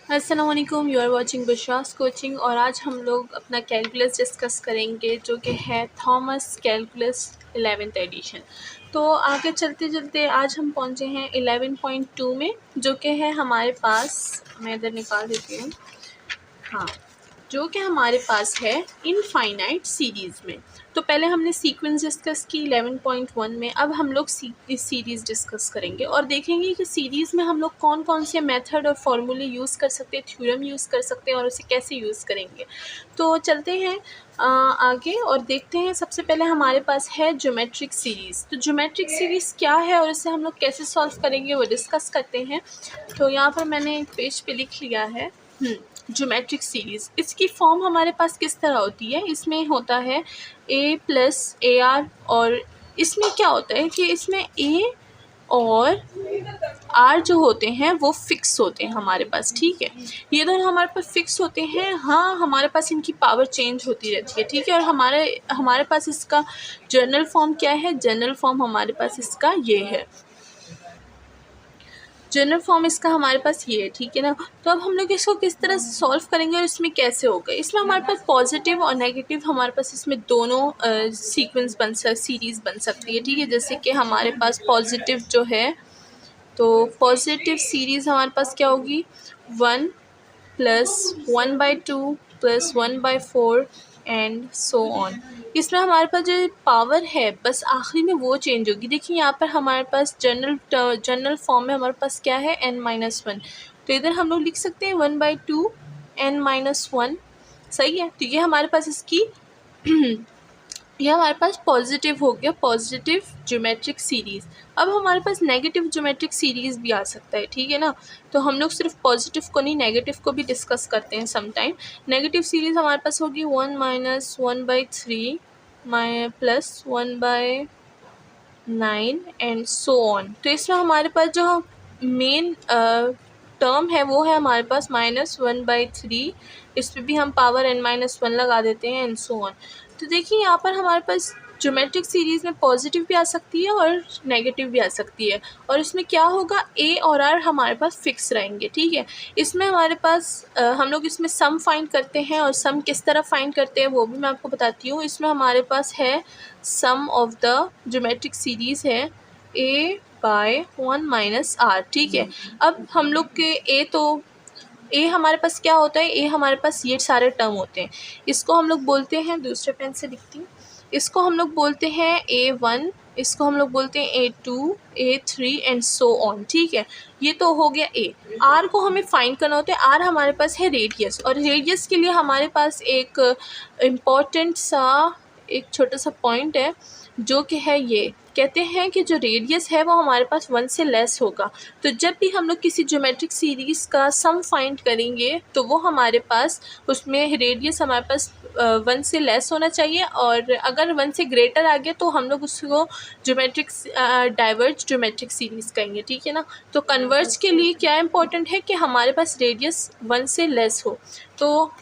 अस्सलाम वालेकुम, you are watching बुशरास coaching. और आज हम लोग अपना कैलकुलस डिस्कस करेंगे जो कि है थॉमस कैलकुलस 11th एडिशन। तो आगे चलते चलते आज हम पहुँचे हैं 11.2 में, जो कि है हमारे पास, मैं इधर निकाल देती हूँ, हाँ, जो कि हमारे पास है इनफाइनाइट सीरीज़ में। तो पहले हमने सीक्वेंस डिस्कस की 11.1 में, अब हम लोग इस सीरीज़ डिस्कस करेंगे और देखेंगे कि सीरीज़ में हम लोग कौन कौन से मेथड और फार्मूले यूज़ कर सकते हैं, थ्योरम यूज़ कर सकते हैं और उसे कैसे यूज़ करेंगे। तो चलते हैं आगे और देखते हैं। सबसे पहले हमारे पास है ज्योमेट्रिक सीरीज़। तो ज्योमेट्रिक सीरीज़ क्या है और इसे हम लोग कैसे सॉल्व करेंगे वो डिस्कस करते हैं। तो यहाँ पर मैंने एक पेज पे लिख लिया है ज्योमेट्रिक सीरीज़। इसकी फॉर्म हमारे पास किस तरह होती है, इसमें होता है a प्लस ए आर, और इसमें क्या होता है कि इसमें a और r जो होते हैं वो फिक्स होते हैं हमारे पास, ठीक है। ये दोनों हमारे पास फिक्स होते हैं, हाँ, हमारे पास इनकी पावर चेंज होती रहती है, ठीक है। और हमारे पास इसका जनरल फॉर्म क्या है, जनरल फॉर्म हमारे पास इसका ये है, जनरल फॉर्म इसका हमारे पास ये है, ठीक है ना। तो अब हम लोग इसको किस तरह से सॉल्व करेंगे और इसमें कैसे होगा। इसमें हमारे पास पॉजिटिव और नेगेटिव, हमारे पास इसमें दोनों सीक्वेंस सीरीज़ बन सकती है, ठीक है। जैसे कि हमारे पास पॉजिटिव जो है, तो पॉजिटिव सीरीज़ हमारे पास क्या होगी, 1 plus 1/2 plus 1/4 and so on. इसमें हमारे पास जो पावर है बस आखिरी में वो चेंज होगी। देखिए यहाँ पर हमारे पास जनरल फॉर्म में हमारे पास क्या है, n-1। तो इधर हम लोग लिख सकते हैं 1/2 n-1, सही है। तो ये हमारे पास इसकी यह हमारे पास पॉजिटिव हो गया, पॉजिटिव ज्योमेट्रिक सीरीज़। अब हमारे पास नेगेटिव ज्योमेट्रिक सीरीज़ भी आ सकता है, ठीक है ना। तो हम लोग सिर्फ पॉजिटिव को नहीं, नेगेटिव को भी डिस्कस करते हैं सम टाइम। नेगेटिव सीरीज़ हमारे पास होगी 1 minus 1/3 plus 1/9 and so on. तो इसमें हमारे पास जो मेन टर्म है वो है हमारे पास -1/3, इस पर भी हम पावर n-1 लगा देते हैं एंड सो ऑन। तो देखिए यहाँ पर हमारे पास ज्योमेट्रिक सीरीज़ में पॉजिटिव भी आ सकती है और नेगेटिव भी आ सकती है, और इसमें क्या होगा, a और r हमारे पास फिक्स रहेंगे, ठीक है। इसमें हमारे पास हम लोग इसमें सम फाइंड करते हैं, और सम किस तरह फाइंड करते हैं वो भी मैं आपको बताती हूँ। इसमें हमारे पास है सम ऑफ द ज्योमेट्रिक सीरीज़ है a/1 - r, ठीक है। अब हम लोग के ए हमारे पास क्या होता है, ए हमारे पास ये सारे टर्म होते हैं। इसको हम लोग बोलते हैं, दूसरे पेन से लिखती हूँ, इसको हम लोग बोलते हैं a1, इसको हम लोग बोलते हैं a2, a3 and so on, ठीक है। ये तो हो गया ए। आर को हमें फाइंड करना होता है, आर हमारे पास है रेडियस, और रेडियस के लिए हमारे पास एक इम्पॉर्टेंट सा एक छोटा सा पॉइंट है, जो कि है ये, कहते हैं कि जो रेडियस है वो हमारे पास 1 से लेस होगा। तो जब भी हम लोग किसी ज्योमेट्रिक सीरीज़ का सम फाइंड करेंगे तो वो हमारे पास, उसमें रेडियस हमारे पास 1 से लेस होना चाहिए, और अगर 1 से ग्रेटर आ गया तो हम लोग उसको डाइवर्ज ज्योमेट्रिक सीरीज़ कहेंगे, ठीक है ना। तो कन्वर्ज के लिए क्या इंपॉर्टेंट है कि हमारे पास रेडियस 1 से लेस हो। तो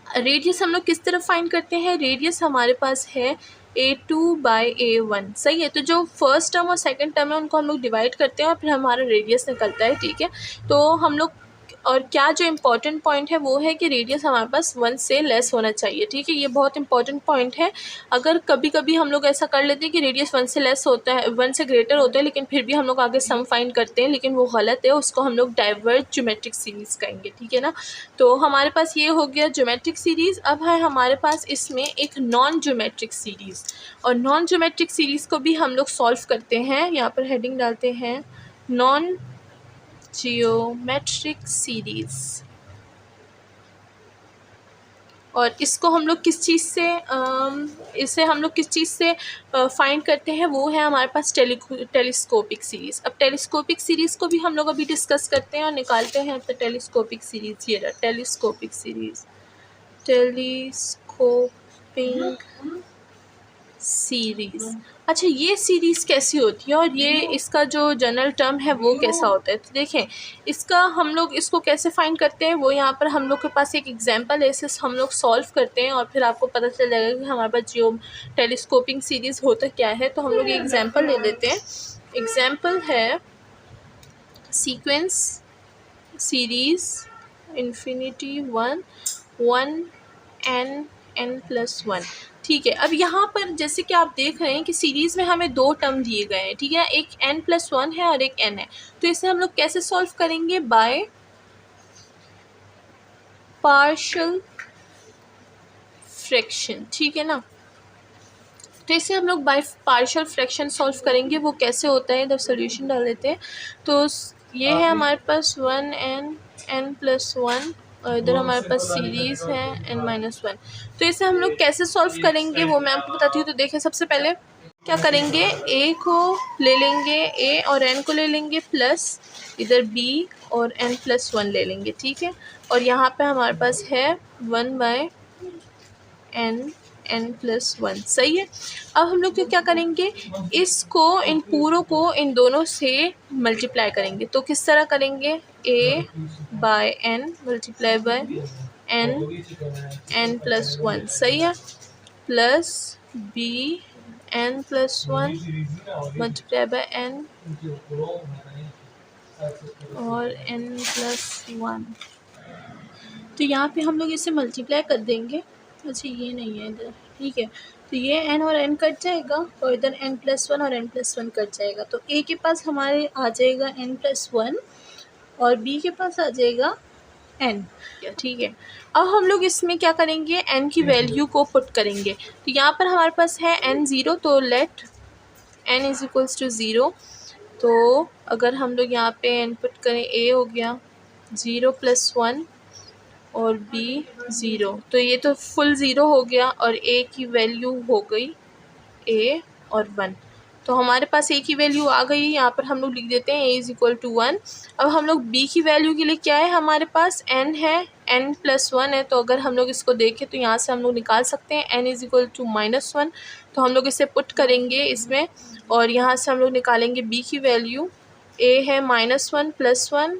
रेडियस हम लोग किस तरह फाइंड करते हैं, रेडियस हमारे पास है a2/a1, सही है। तो जो फर्स्ट टर्म और सेकंड टर्म है उनको हम लोग डिवाइड करते हैं और फिर हमारा रेडियस निकलता है, ठीक है। तो हम लोग, और क्या जो इम्पोर्टेंट पॉइंट है वो है कि रेडियस हमारे पास 1 से लेस होना चाहिए, ठीक है। ये बहुत इंपॉर्टेंट पॉइंट है। अगर कभी कभी हम लोग ऐसा कर लेते हैं कि रेडियस 1 से लेस होता है, 1 से ग्रेटर होता है, लेकिन फिर भी हम लोग आगे सम फाइंड करते हैं, लेकिन वो गलत है, उसको हम लोग डाइवर्ज ज्योमेट्रिक सीरीज़ कहेंगे, ठीक है ना। तो हमारे पास ये हो गया ज्योमेट्रिक सीरीज़। अब है हमारे पास इसमें एक नॉन ज्योमेट्रिक सीरीज़, और नॉन ज्योमेट्रिक सीरीज़ को भी हम लोग सॉल्व करते हैं। यहाँ पर हेडिंग डालते हैं नॉन जियोमेट्रिक सीरीज़, और इसको हम लोग किस चीज़ से इसे हम लोग किस चीज़ से फाइंड करते हैं, वो है हमारे पास टेलीस्कोपिक सीरीज़। अब टेलीस्कोपिक सीरीज़ को भी हम लोग अभी डिस्कस करते हैं और निकालते हैं। तो टेलीस्कोपिक सीरीज़, ये रहा टेलीस्कोपिक सीरीज़, टेलीस्कोपिक सीरीज़। अच्छा, ये सीरीज़ कैसी होती है और ये इसका जो जनरल टर्म है वो कैसा होता है। तो देखें, इसका हम लोग इसको कैसे फाइंड करते हैं, वो यहाँ पर हम लोग के पास एक एग्जांपल है, इसे हम लोग सॉल्व करते हैं और फिर आपको पता चल जाएगा कि हमारे पास जो टेलीस्कोपिंग सीरीज़ होता क्या है। तो हम लोग ये एग्जांपल ले लेते हैं। एग्जांपल है सीरीज़ इन्फिनिटी 1 1 n प्लस 1। ठीक है, अब यहाँ पर जैसे कि आप देख रहे हैं कि सीरीज़ में हमें दो टर्म दिए गए हैं, ठीक है, एक n प्लस 1 है और एक n है। तो इसे हम लोग कैसे सॉल्व करेंगे? बाय पार्शियल फ्रैक्शन, ठीक है ना। तो इसे हम लोग बाय पार्शियल फ्रैक्शन सॉल्व करेंगे। वो कैसे होता है, इधर सोल्यूशन डाल देते हैं। तो ये है हमारे पास 1n प्लस 1 और इधर हमारे पास सीरीज़ है n-1। तो इसे हम लोग कैसे सॉल्व करेंगे वो मैं आपको बताती हूँ। तो देखें, सबसे पहले क्या करेंगे, a को ले लेंगे, a और n को ले लेंगे, प्लस इधर b और n प्लस 1 ले लेंगे, ठीक है। और यहाँ पे हमारे पास है 1/n प्लस 1, सही है। अब हम लोग क्या करेंगे, इसको इन पूरों को इन दोनों से मल्टीप्लाई करेंगे। तो किस तरह करेंगे, a by n multiply by n plus 1, सही है, plus b n plus 1 multiply by n और n प्लस 1। तो यहाँ पे हम लोग इसे मल्टीप्लाई कर देंगे। अच्छा, ये नहीं है इधर, ठीक है। तो ये n और n कट जाएगा और इधर n प्लस 1 और n प्लस 1 कट जाएगा। तो a के पास हमारे आ जाएगा n प्लस 1 और b के पास आ जाएगा n, ठीक है। अब हम लोग इसमें क्या करेंगे, n की वैल्यू को पुट करेंगे। तो यहाँ पर हमारे पास है n 0, तो let n is equals to 0। तो अगर हम लोग यहाँ पे n पुट करें, a हो गया 0 प्लस 1 और b 0, तो ये तो फुल 0 हो गया और a की वैल्यू हो गई a और 1। तो हमारे पास a की वैल्यू आ गई। यहाँ पर हम लोग लिख देते हैं a इज़ इक्वल टू 1। अब हम लोग b की वैल्यू के लिए क्या है, हमारे पास n है, n प्लस 1 है। तो अगर हम लोग इसको देखें तो यहाँ से हम लोग निकाल सकते हैं n इज़ इक्वल टू -1। तो हम लोग इसे पुट करेंगे इसमें और यहाँ से हम लोग निकालेंगे b की वैल्यू। a है -1 प्लस 1,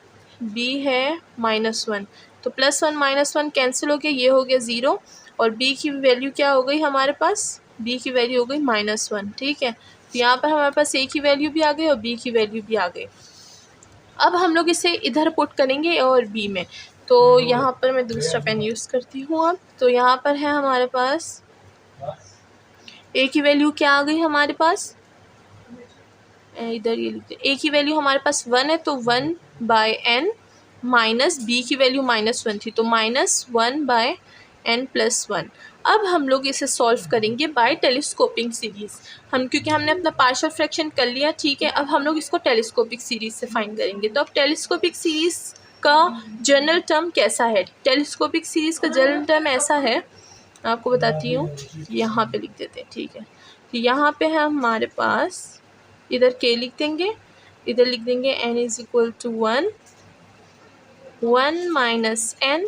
b है -1। तो +1 -1 कैंसिल हो गया, ये हो गया 0 और b की वैल्यू क्या हो गई हमारे पास, b की वैल्यू हो गई -1, ठीक है। तो यहाँ पर हमारे पास a की वैल्यू भी आ गई और b की वैल्यू भी आ गई। अब हम लोग इसे इधर पुट करेंगे a और b में। तो यहाँ पर मैं दूसरा पेन यूज़ करती हूँ अब। तो यहाँ पर है हमारे पास a की वैल्यू क्या आ गई हमारे पास, इधर ये लिखते हैं, a की वैल्यू हमारे पास 1 है, तो 1/n माइनस b की वैल्यू -1 थी, तो -1/n प्लस 1। अब हम लोग इसे सॉल्व करेंगे बाय टेलीस्कोपिक सीरीज़। क्योंकि हमने अपना पार्शियल फ्रैक्शन कर लिया, ठीक है। अब हम लोग इसको टेलीस्कोपिक सीरीज़ से फाइंड करेंगे। तो अब टेलीस्कोपिक सीरीज़ का जनरल टर्म कैसा है, टेलीस्कोपिक सीरीज़ का जनरल टर्म ऐसा है, आपको बताती हूँ, यहाँ पे लिख देते हैं, ठीक है। तो यहाँ पे है हमारे पास, इधर k लिख देंगे, इधर लिख देंगे n is equal to 1 minus n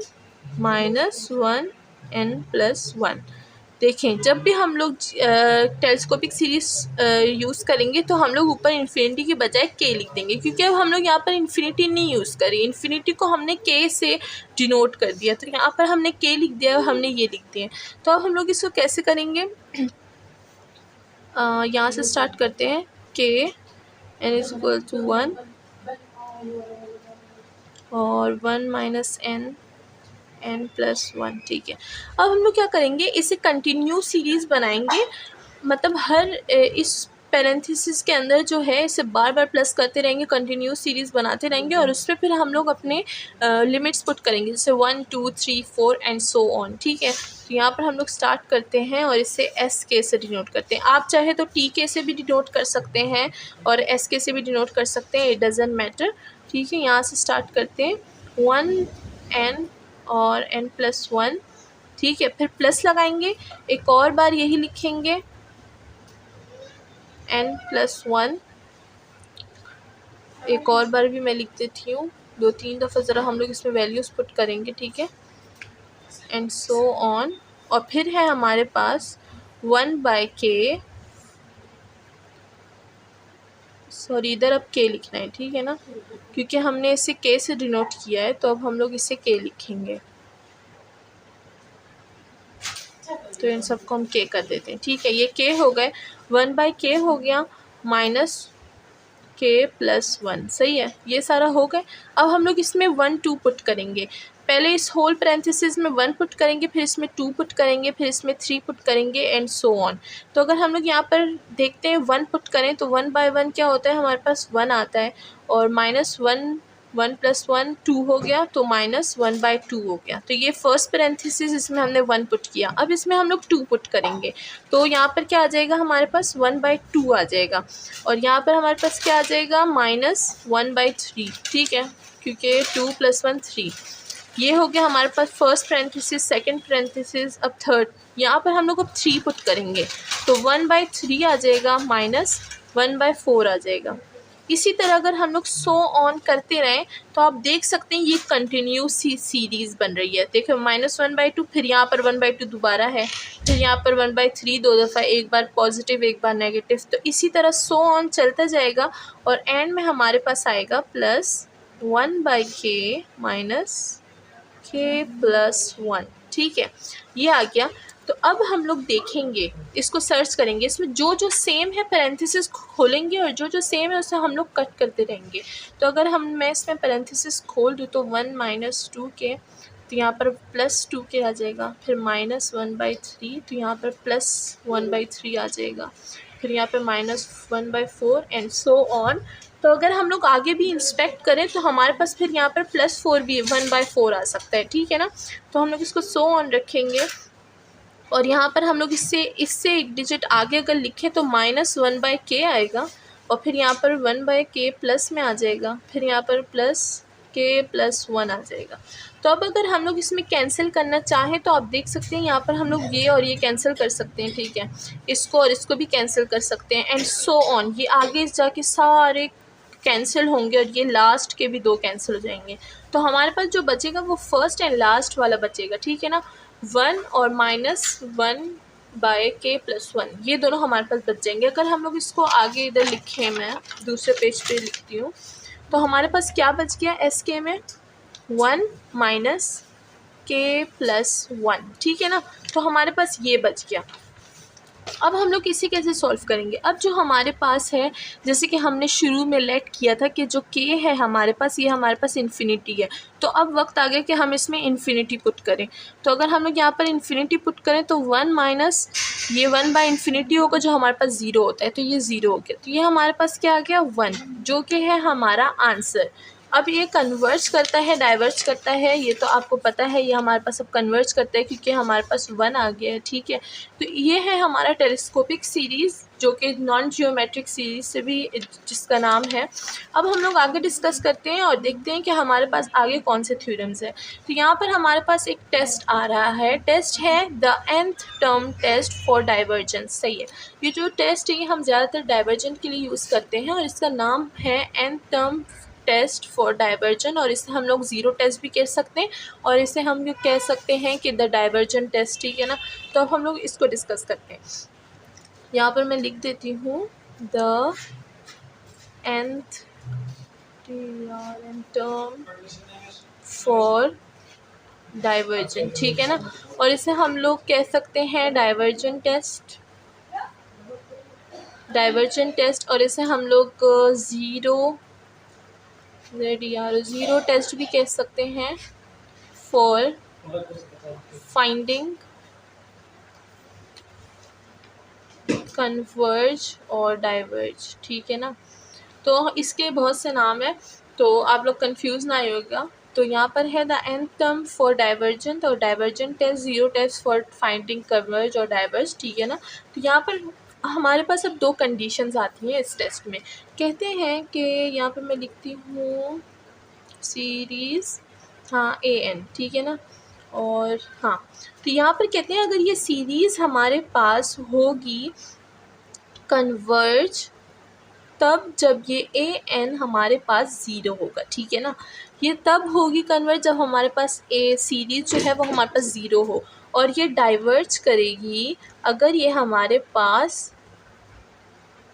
minus 1 n plus 1। देखें, जब भी हम लोग टेलीस्कोपिक सीरीज़ यूज़ करेंगे तो हम लोग ऊपर इन्फिनिटी की बजाय k लिख देंगे, क्योंकि अब हम लोग यहाँ पर इन्फिनिटी नहीं यूज़ करें, इन्फिनिटी को हमने k से डिनोट कर दिया। तो यहाँ पर हमने k लिख दिया और हमने ये लिख दिया। तो अब हम लोग इसको कैसे करेंगे, यहाँ से स्टार्ट करते हैं, k n is equal to 1 और 1 माइनस n प्लस 1, ठीक है। अब हम लोग क्या करेंगे, इसे कंटिन्यूस सीरीज़ बनाएंगे, मतलब हर इस पैरेंथेसिस के अंदर जो है इसे बार बार प्लस करते रहेंगे, कंटिन्यूस सीरीज़ बनाते रहेंगे और उस पर फिर हम लोग अपने लिमिट्स पुट करेंगे, जैसे 1 2 3 4 एंड सो ऑन, ठीक है। तो यहाँ पर हम लोग स्टार्ट करते हैं और इसे एस के से डिनोट करते हैं। आप चाहे तो टी के से भी डिनोट कर सकते हैं और एस के से भी डिनोट कर सकते हैं, इट डजेंट मैटर, ठीक है। यहाँ से स्टार्ट करते हैं 1n और n प्लस 1, ठीक है। फिर प्लस लगाएंगे, एक और बार यही लिखेंगे n प्लस 1, एक और बार भी मैं लिख देती हूँ, 2-3 दफ़ा ज़रा हम लोग इसमें वैल्यूज़ पुट करेंगे, ठीक है, एंड सो ऑन। और फिर है हमारे पास 1/k, सॉरी इधर अब k लिखना है, ठीक है ना, क्योंकि हमने इसे k से डिनोट किया है, तो अब हम लोग इसे k लिखेंगे। तो इन सबको हम k कर देते हैं, ठीक है। ये k हो गए, 1/k हो गया, माइनस के प्लस 1। सही है, ये सारा हो गया। अब हम लोग इसमें 1 2 पुट करेंगे। पहले इस होल पैरेंथेसिस में 1 पुट करेंगे, फिर इसमें 2 पुट करेंगे, फिर इसमें 3 पुट करेंगे एंड सो ऑन। तो अगर हम लोग यहाँ पर देखते हैं 1 पुट करें तो 1 बाय 1 क्या होता है, हमारे पास 1 आता है, और -1 1 + 1 2 हो गया, तो -1 बाय 2 हो गया। तो ये फर्स्ट पैरेंथेसिस, इसमें हमने 1 पुट किया। अब इसमें हम लोग 2 पुट करेंगे, तो यहाँ पर क्या आ जाएगा, हमारे पास 1 बाय 2 आ जाएगा, और यहाँ पर हमारे पास क्या आ जाएगा, -1 बाय 3। ठीक है, क्योंकि 2 + 1 3। ये हो गया हमारे पास फर्स्ट पैरेंथेसिस, सेकंड पैरेंथेसिस। अब थर्ड, यहाँ पर हम लोग अब 3 पुट करेंगे, तो 1 बाय 3 आ जाएगा, -1 बाय 4 आ जाएगा। इसी तरह अगर हम लोग सो ऑन करते रहें तो आप देख सकते हैं ये कंटिन्यूस सीरीज़ बन रही है। देखो -1 बाय 2, फिर यहाँ पर 1 बाय 2 दोबारा है, फिर यहाँ पर 1 बाय 3 दो दफ़ा, एक बार पॉजिटिव एक बार नेगेटिव। तो इसी तरह सो ऑन चलता जाएगा, और एंड में हमारे पास आएगा +1 बाय k -k+1। ठीक है, ये आ गया। तो अब हम लोग देखेंगे, इसको सर्च करेंगे, इसमें जो जो सेम है पैरेंथेसिस खोलेंगे, और जो जो सेम है उसे हम लोग कट करते रहेंगे। तो अगर मैं इसमें पैरेंथेसिस खोल दूँ तो 1 - 2k, तो यहाँ पर +2k आ जाएगा, फिर -1 बाय 3, तो यहाँ पर +1 बाय 3 आ जाएगा, फिर यहाँ पे -1 बाय 4 एंड सो ऑन। तो अगर हम लोग आगे भी इंस्पेक्ट करें तो हमारे पास फिर यहाँ पर +4 भी 1 बाय 4 आ सकता है। ठीक है ना, तो हम लोग इसको सो ऑन रखेंगे, और यहाँ पर हम लोग इससे एक डिजिट आगे अगर लिखें तो -1 बाय k आएगा, और फिर यहाँ पर 1 बाय k प्लस में आ जाएगा, फिर यहाँ पर +k+1 आ जाएगा। तो अब अगर हम लोग इसमें कैंसिल करना चाहें तो आप देख सकते हैं यहाँ पर हम लोग ये और ये कैंसिल कर सकते हैं। ठीक है, इसको और इसको भी कैंसिल कर सकते हैं एंड सो ऑन। ये आगे जाके सारे कैंसिल होंगे, और ये लास्ट के भी 2 कैंसिल हो जाएंगे। तो हमारे पास जो बचेगा वो फर्स्ट एंड लास्ट वाला बचेगा। ठीक है ना, 1 और -1 बाय k+1, ये दोनों हमारे पास बच जाएंगे। अगर हम लोग इसको आगे इधर लिखें, मैं दूसरे पेज पे लिखती हूँ, तो हमारे पास क्या बच गया, SK में 1 -k+1। ठीक है ना, तो हमारे पास ये बच गया। अब हम लोग इसे कैसे सॉल्व करेंगे। अब जो हमारे पास है, जैसे कि हमने शुरू में लेट किया था कि जो k है हमारे पास, ये हमारे पास इन्फिनिटी है, तो अब वक्त आ गया कि हम इसमें इन्फिनिटी पुट करें। तो अगर हम लोग यहाँ पर इन्फिनिटी पुट करें तो 1 माइनस ये 1 बाय इन्फिनिटी होगा, जो हमारे पास 0 होता है, तो ये 0 हो गया। तो ये हमारे पास क्या आ गया, 1, जो कि है हमारा आंसर। अब ये कन्वर्ज करता है, डाइवर्ज करता है, ये तो आपको पता है, ये हमारे पास अब कन्वर्ज करता है क्योंकि हमारे पास 1 आ गया है। ठीक है, तो ये है हमारा टेलीस्कोपिक सीरीज़, जो कि नॉन जियोमेट्रिक सीरीज़ से भी जिसका नाम है। अब हम लोग आगे डिस्कस करते हैं और देखते हैं कि हमारे पास आगे कौन से थ्योरम्स है। तो यहाँ पर हमारे पास एक टेस्ट आ रहा है, टेस्ट है the nth term test for divergence. सही है, ये जो टेस्ट है ये हम ज़्यादातर डाइवर्जेंट के लिए यूज़ करते हैं, और इसका नाम है nth term test for divergence, और इसे हम लोग 0 टेस्ट भी कह सकते हैं, और इसे हम लोग कह सकते हैं कि द डाइवर्जन टेस्ट। ठीक है ना, तो अब हम लोग इसको डिस्कस करते हैं। यहाँ पर मैं लिख देती हूँ the nth term for diversion. ठीक है ना, और इसे हम लोग कह सकते हैं डाइवर्जन टेस्ट, और इसे हम लोग 0 टेस्ट भी कह सकते हैं फॉर फाइंडिंग कन्वर्ज और डाइवर्ज। ठीक है ना, तो इसके बहुत से नाम है, तो आप लोग कंफ्यूज ना होगा। तो यहाँ पर है the nth term for divergent, और divergent test, 0 test for finding converge और डाइवर्ज। ठीक है ना, तो यहाँ पर हमारे पास अब 2 कंडीशंस आती हैं इस टेस्ट में। कहते हैं कि यहाँ पर मैं लिखती हूँ सीरीज़, हाँ AN। ठीक है ना, और हाँ, तो यहाँ पर कहते हैं अगर ये सीरीज़ हमारे पास होगी कन्वर्ज तब जब ये AN हमारे पास 0 होगा। ठीक है ना, ये तब होगी कन्वर्ज जब हमारे पास सीरीज़ जो है वो हमारे पास 0 हो, और ये डाइवर्ज करेगी अगर ये हमारे पास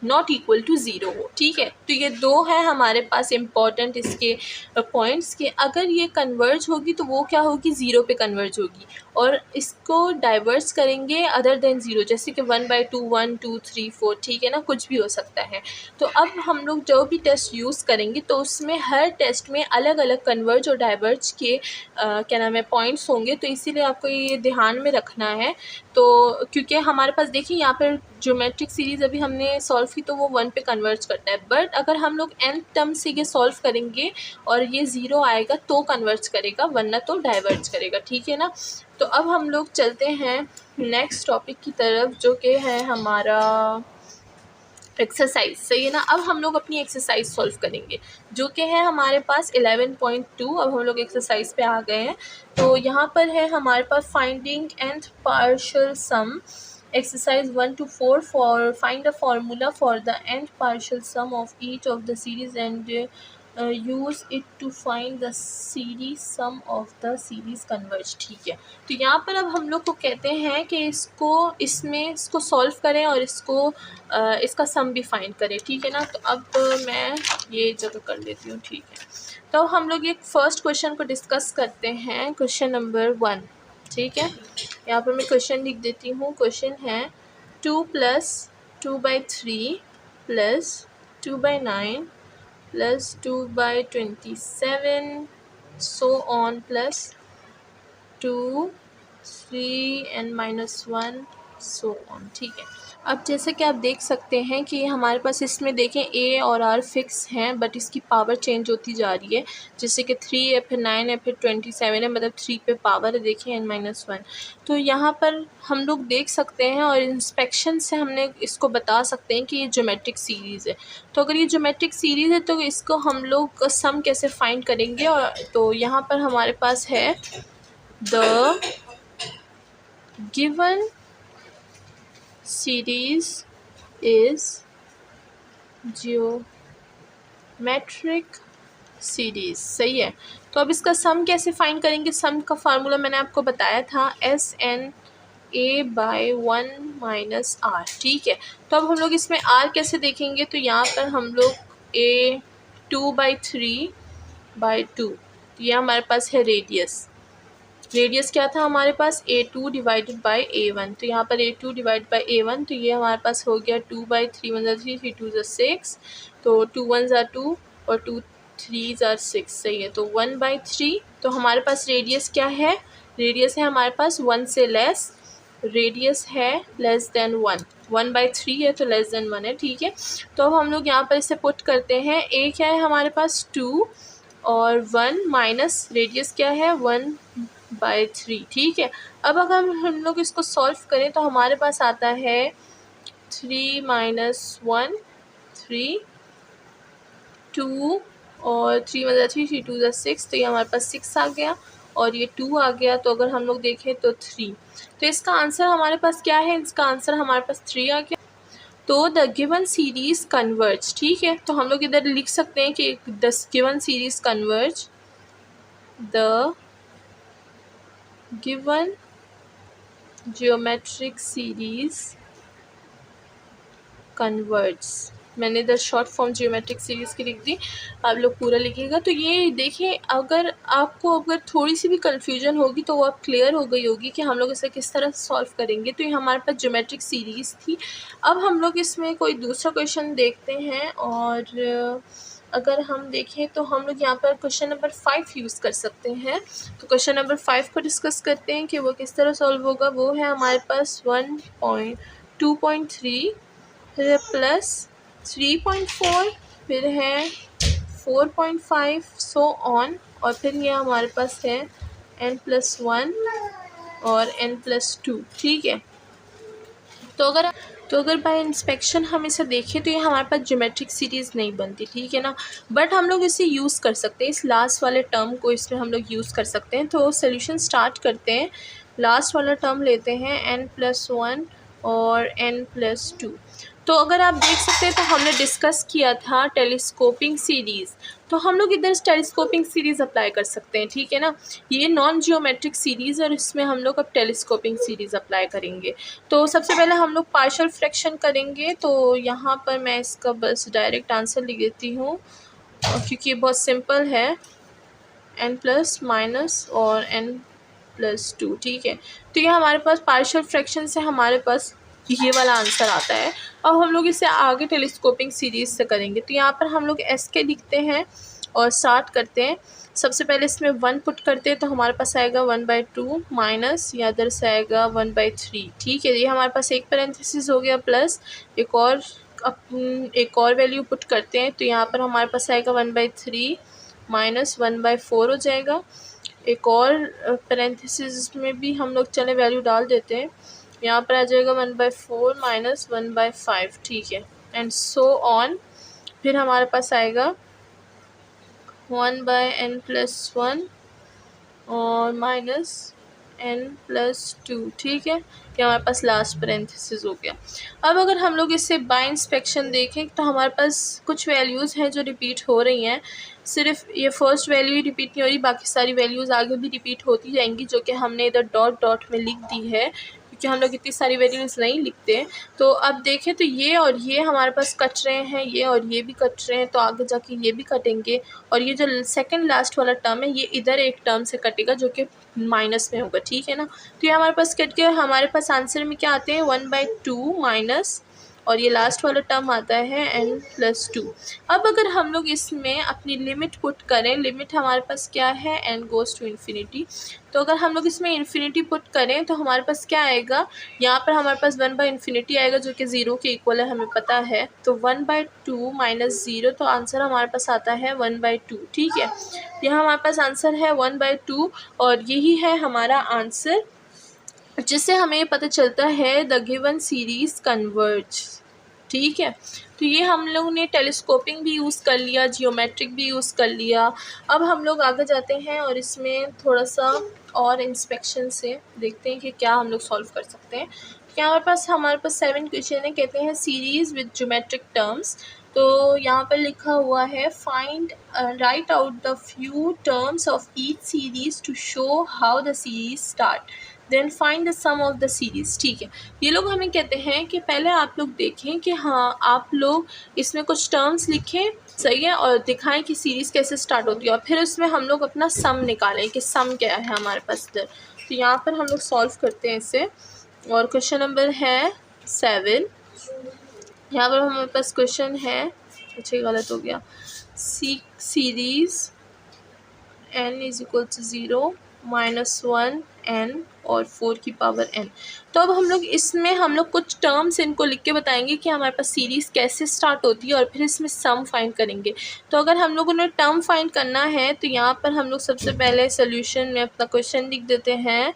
नॉट इक्वल टू ज़ीरो हो, ठीक है। तो ये दो है हमारे पास इम्पॉर्टेंट इसके पॉइंट्स के, अगर ये कन्वर्ज होगी तो वो क्या होगी, ज़ीरो पे कन्वर्ज होगी, और इसको डाइवर्स करेंगे अदर देन ज़ीरो, जैसे कि 1/2 1 2 3 4, ठीक है ना, कुछ भी हो सकता है। तो अब हम लोग जो भी टेस्ट यूज़ करेंगे तो उसमें हर टेस्ट में अलग अलग कन्वर्ज और डाइवर्ज के क्या नाम है पॉइंट्स होंगे, तो इसीलिए आपको ये ध्यान में रखना है। तो क्योंकि हमारे पास देखिए यहाँ पर ज्योमेट्रिक सीरीज़ अभी हमने सॉल्व की तो वो 1 पे कन्वर्ज करता है, बट अगर हम लोग n टर्म से ये सॉल्व करेंगे और ये ज़ीरो आएगा तो कन्वर्ज करेगा, वरना तो डाइवर्ज करेगा, ठीक है ना। तो अब हम लोग चलते हैं नेक्स्ट टॉपिक की तरफ, जो कि है हमारा एक्सरसाइज, सही है ना। अब हम लोग अपनी एक्सरसाइज सॉल्व करेंगे, जो कि है हमारे पास 11.2। अब हम लोग एक्सरसाइज पे आ गए हैं। तो यहाँ पर है हमारे पास finding nth partial sum, exercise 1 to 4 for find a formula for the nth partial sum of each of the series and use it to find the series sum of the series converge, ठीक है। तो यहाँ पर अब हम लोग को कहते हैं कि इसको सॉल्व करें और इसका सम भी फाइंड करें, ठीक है ना। तो अब मैं ये जगह कर लेती हूँ, ठीक है। तो हम लोग एक फर्स्ट क्वेश्चन को डिस्कस करते हैं, क्वेश्चन नंबर 1, ठीक है। यहाँ पर मैं क्वेश्चन लिख देती हूँ। क्वेश्चन है 2 + 2/3 + 2/9 + 2/27 so on + 2 3 and -1 so on, ठीक है। अब जैसे कि आप देख सकते हैं कि हमारे पास इसमें देखें a और r फिक्स हैं, बट इसकी पावर चेंज होती जा रही है, जैसे कि 3 है, फिर 9 है, फिर 27 है, मतलब 3 पे पावर है, देखिए n-1। तो यहाँ पर हम लोग देख सकते हैं और इंस्पेक्शन से हमने इसको बता सकते हैं कि ये ज्योमेट्रिक सीरीज़ है। तो अगर ये ज्योमेट्रिक सीरीज़ है तो इसको हम लोग सम कैसे फाइंड करेंगे, और तो यहाँ पर हमारे पास है the given series is geometric series, सही है। तो अब इसका सम कैसे फाइंड करेंगे, सम का फार्मूला मैंने आपको बताया था SNA/1 - R, ठीक है। तो अब हम लोग इसमें R कैसे देखेंगे, तो यहाँ पर हम लोग A 2/3/2, ये हमारे पास है रेडियस क्या था हमारे पास, A2 / A1। तो यहाँ पर A2 / A1, तो ये हमारे पास हो गया 2/3 1 3 3 2 6, तो 2 1 2 और 2 3 6, सही है। तो 1/3, तो हमारे पास रेडियस क्या है, रेडियस है हमारे पास 1 से लेस, रेडियस है लेस देन 1, 1/3 है तो लेस देन 1 है, ठीक है। तो अब हम लोग यहाँ पर इसे पुट करते हैं। A क्या है हमारे पास 2 और 1 माइनस रेडियस क्या है 1/3, ठीक है। अब अगर हम लोग इसको सॉल्व करें तो हमारे पास आता है 3 - 1 3 2 और 3 1 3 3 2 6, तो ये हमारे पास 6 आ गया और ये 2 आ गया। तो अगर हम लोग देखें तो 3, तो इसका आंसर हमारे पास क्या है, इसका आंसर हमारे पास 3 आ गया। तो द गिवन सीरीज़ कन्वर्ज, ठीक है। तो हम लोग इधर लिख सकते हैं कि the given series converge, the given geometric series converge, मैंने इधर शॉर्ट फॉर्म जियोमेट्रिक सीरीज़ की लिख दी, आप लोग पूरा लिखिएगा। तो ये देखिए, अगर आपको अगर थोड़ी सी भी कन्फ्यूजन होगी तो वो अब क्लियर हो गई होगी कि हम लोग इसे किस तरह सॉल्व करेंगे। तो ये हमारे पास जियोमेट्रिक सीरीज़ थी। अब हम लोग इसमें कोई दूसरा क्वेश्चन देखते हैं, और अगर हम देखें तो हम लोग यहाँ पर क्वेश्चन नंबर 5 यूज़ कर सकते हैं। तो क्वेश्चन नंबर 5 को डिस्कस करते हैं कि वो किस तरह सॉल्व होगा। वो है हमारे पास 2.3 फिर प्लस 3.4, फिर है 4.5 सो ऑन, और फिर ये हमारे पास है n+1 और n+2, ठीक है। तो अगर बाय इंस्पेक्शन हम इसे देखें तो ये हमारे पास ज्योमेट्रिक सीरीज़ नहीं बनती, ठीक है ना। बट हम लोग इसे यूज़ कर सकते हैं, इस लास्ट वाले टर्म को इसमें हम लोग यूज़ कर सकते हैं। तो सोल्यूशन स्टार्ट करते हैं, लास्ट वाला टर्म लेते हैं n+1 और n+2। तो अगर आप देख सकते हैं तो हमने डिस्कस किया था टेलीस्कोपिंग सीरीज़। तो हम लोग इधर टेलीस्कोपिंग सीरीज़ अप्लाई कर सकते हैं, ठीक है ना। ये नॉन जियोमेट्रिक सीरीज़ और इसमें हम लोग अब टेलीस्कोपिंग सीरीज़ अप्लाई करेंगे। तो सबसे पहले हम लोग पार्शियल फ्रैक्शन करेंगे। तो यहाँ पर मैं इसका बस डायरेक्ट आंसर लिख देती हूँ क्योंकि ये बहुत सिंपल है, n प्लस माइनस और n प्लस 2, ठीक है। तो ये हमारे पास पार्शियल फ्रैक्शन से हमारे पास ये वाला आंसर आता है। अब हम लोग इसे आगे टेलीस्कोपिंग सीरीज़ से करेंगे। तो यहाँ पर हम लोग एस के लिखते हैं और स्टार्ट करते हैं। सबसे पहले इसमें 1 पुट करते हैं तो हमारे पास आएगा 1/2 माइनस या इधर से आएगा 1/3, ठीक है। ये हमारे पास एक पैरेंथेसिस हो गया प्लस एक और वैल्यू पुट करते हैं तो यहाँ पर हमारे पास आएगा 1/3 माइनस 1/4 हो जाएगा। एक और पैरेंथेसिस में भी हम लोग चले वैल्यू डाल देते हैं, यहाँ पर आ जाएगा 1/4 माइनस 1/5, ठीक है, एंड सो ऑन। फिर हमारे पास आएगा 1/n+1 और माइनस n+2, ठीक है। ये हमारे पास लास्ट पैरेंथेसिस हो गया। अब अगर हम लोग इसे बाय इंस्पेक्शन देखें तो हमारे पास कुछ वैल्यूज़ हैं जो रिपीट हो रही हैं। सिर्फ ये फर्स्ट वैल्यू ही रिपीट नहीं हो रही, बाकी सारी वैल्यूज़ आगे भी रिपीट होती जाएंगी जो कि हमने इधर डॉट डॉट में लिख दी है क्योंकि हम लोग इतनी सारी वैल्यूज़ नहीं लिखते। तो अब देखें तो ये और ये हमारे पास कट रहे हैं, ये और ये भी कट रहे हैं, तो आगे जाके ये भी कटेंगे और ये जो सेकंड लास्ट वाला टर्म है ये इधर एक टर्म से कटेगा जो कि माइनस में होगा, ठीक है ना। तो ये हमारे पास कट गया। हमारे पास आंसर में क्या आते हैं 1/2 माइनस और ये लास्ट वाला टर्म आता है n+2। अब अगर हम लोग इसमें अपनी लिमिट पुट करें, लिमिट हमारे पास क्या है n गोज़ टू इन्फिनिटी। तो अगर हम लोग इसमें इन्फिनिटी पुट करें तो हमारे पास क्या आएगा, यहाँ पर हमारे पास 1/∞ आएगा जो कि 0 के इक्वल है, हमें पता है। तो 1/2 माइनस 0, तो आंसर हमारे पास आता है 1/2, ठीक है। यह हमारे पास आंसर है 1/2 और यही है हमारा आंसर, जिससे हमें पता चलता है द गिवन सीरीज़ कन्वर्ज, ठीक है। तो ये हम लोगों ने टेलीस्कोपिंग भी यूज़ कर लिया, जियोमेट्रिक भी यूज़ कर लिया। अब हम लोग आगे जाते हैं और इसमें थोड़ा सा और इंस्पेक्शन से देखते हैं कि क्या हम लोग सॉल्व कर सकते हैं। क्या हमारे पास 7 क्वेश्चन है, कहते हैं सीरीज़ विद ज्योमेट्रिक टर्म्स। तो यहाँ पर लिखा हुआ है find right out the few terms of each series to show how the series start, then find the sum of the series, ठीक है। ये लोग हमें कहते हैं कि पहले आप लोग देखें कि हाँ आप लोग इसमें कुछ टर्म्स लिखें, सही है, और दिखाएं कि सीरीज़ कैसे स्टार्ट होती है और फिर उसमें हम लोग अपना सम निकालें कि सम क्या है हमारे पास इधर। तो यहाँ पर हम लोग सॉल्व करते हैं इसे और क्वेश्चन नंबर है 7। यहाँ पर हमारे पास क्वेश्चन है, अच्छा गलत हो गया, सीरीज़ n = 0 -1 n और 4 की पावर n। तो अब हम लोग इसमें कुछ टर्म्स इनको लिख के बताएंगे कि हमारे पास सीरीज़ कैसे स्टार्ट होती है और फिर इसमें सम फाइंड करेंगे। तो अगर हम लोगों ने टर्म फाइंड करना है तो यहाँ पर हम लोग सबसे पहले सोल्यूशन में अपना क्वेश्चन लिख देते हैं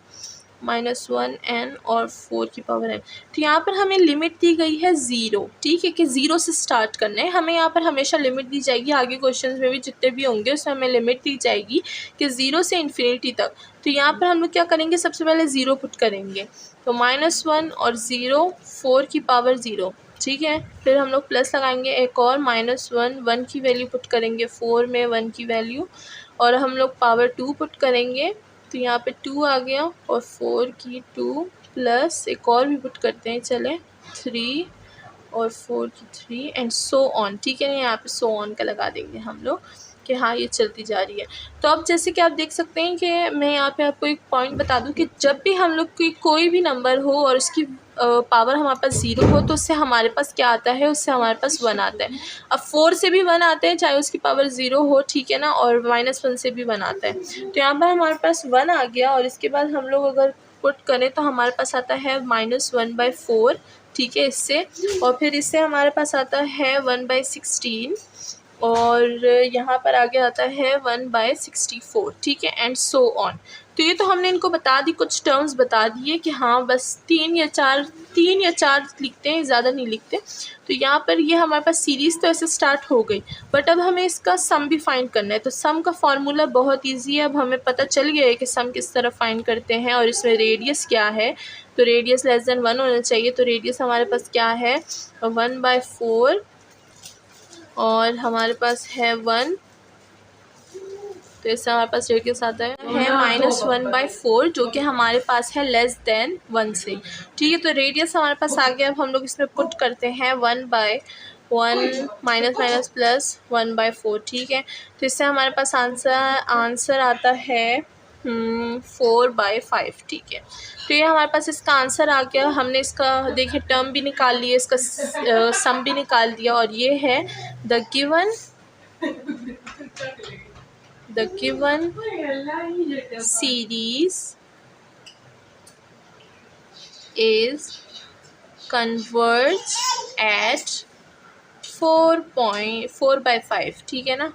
-1 n और 4 की पावर n। तो यहाँ पर हमें लिमिट दी गई है 0, ठीक है, कि 0 से स्टार्ट करना है। हमें यहाँ पर हमेशा लिमिट दी जाएगी, आगे क्वेश्चंस में भी जितने भी होंगे उसमें हमें लिमिट दी जाएगी कि 0 से इन्फिनिटी तक। तो यहाँ पर हम लोग क्या करेंगे, सबसे पहले 0 पुट करेंगे, तो -1 और 0 4 की पावर 0, ठीक है। फिर हम लोग प्लस लगाएंगे एक और -1 1 की वैल्यू पुट करेंगे 4 में 1 की वैल्यू, और हम लोग पावर 2 पुट करेंगे तो यहाँ पे 2 आ गया और 4 की 2 प्लस एक और भी पुट करते हैं, चले 3 और 4 की 3 एंड सो ऑन, ठीक है ना। यहाँ पे सो ऑन का लगा देंगे हम लोग कि हाँ ये चलती जा रही है। तो अब जैसे कि आप देख सकते हैं कि मैं यहाँ पे आपको एक पॉइंट बता दूँ कि जब भी हम लोग की कोई भी नंबर हो और उसकी पावर हमारे पास 0 हो तो उससे हमारे पास क्या आता है, उससे हमारे पास 1 आता है। अब 4 से भी 1 आता है चाहे उसकी पावर 0 हो, ठीक है ना, और -1 से भी 1 आता है। तो यहाँ पर हमारे पास 1 आ गया और इसके बाद हम लोग अगर पुट करें तो हमारे पास आता है -1/4, ठीक है, इससे, और फिर इससे हमारे पास आता है 1/16 और यहाँ पर आगे आता है 1/64, ठीक है, एंड सो ऑन। तो ये तो हमने इनको बता दी, कुछ टर्म्स बता दिए कि हाँ बस 3 या 4 लिखते हैं, ज़्यादा नहीं लिखते। तो यहाँ पर ये हमारे पास सीरीज़ तो ऐसे स्टार्ट हो गई, बट अब हमें इसका सम भी फाइंड करना है। तो सम का फार्मूला बहुत ईजी है, अब हमें पता चल गया है कि सम किस तरह फाइंड करते हैं और इसमें रेडियस क्या है। तो रेडियस <1 होना चाहिए, तो रेडियस हमारे पास क्या है 1/4 और हमारे पास है 1 तो इससे हमारे पास रेडियस आता है -1/4 जो कि हमारे पास है लेस देन 1 से। ठीक है, तो रेडियस हमारे पास आ गया। अब हम लोग इसमें पुट करते हैं 1/1 माइनस प्लस 1/4। ठीक है, तो इससे हमारे पास आंसर आता है 4/5। ठीक है, तो ये हमारे पास इसका आंसर आ गया। हमने इसका देखिए टर्म भी निकाल लिया, इसका सम भी निकाल दिया, और ये है the given series is converge eight 4/5। ठीक है ना,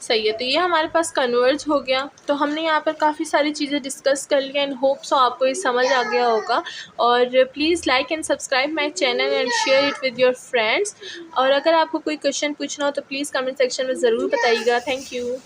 सही है। तो ये हमारे पास कन्वर्ज हो गया। तो हमने यहाँ पर काफ़ी सारी चीज़ें डिस्कस कर लिया। एंड होप सो आपको ये समझ आ गया होगा। और please like and subscribe my channel and share it with your friends. और अगर आपको कोई क्वेश्चन पूछना हो तो प्लीज़ कमेंट सेक्शन में ज़रूर बताइएगा। Thank you.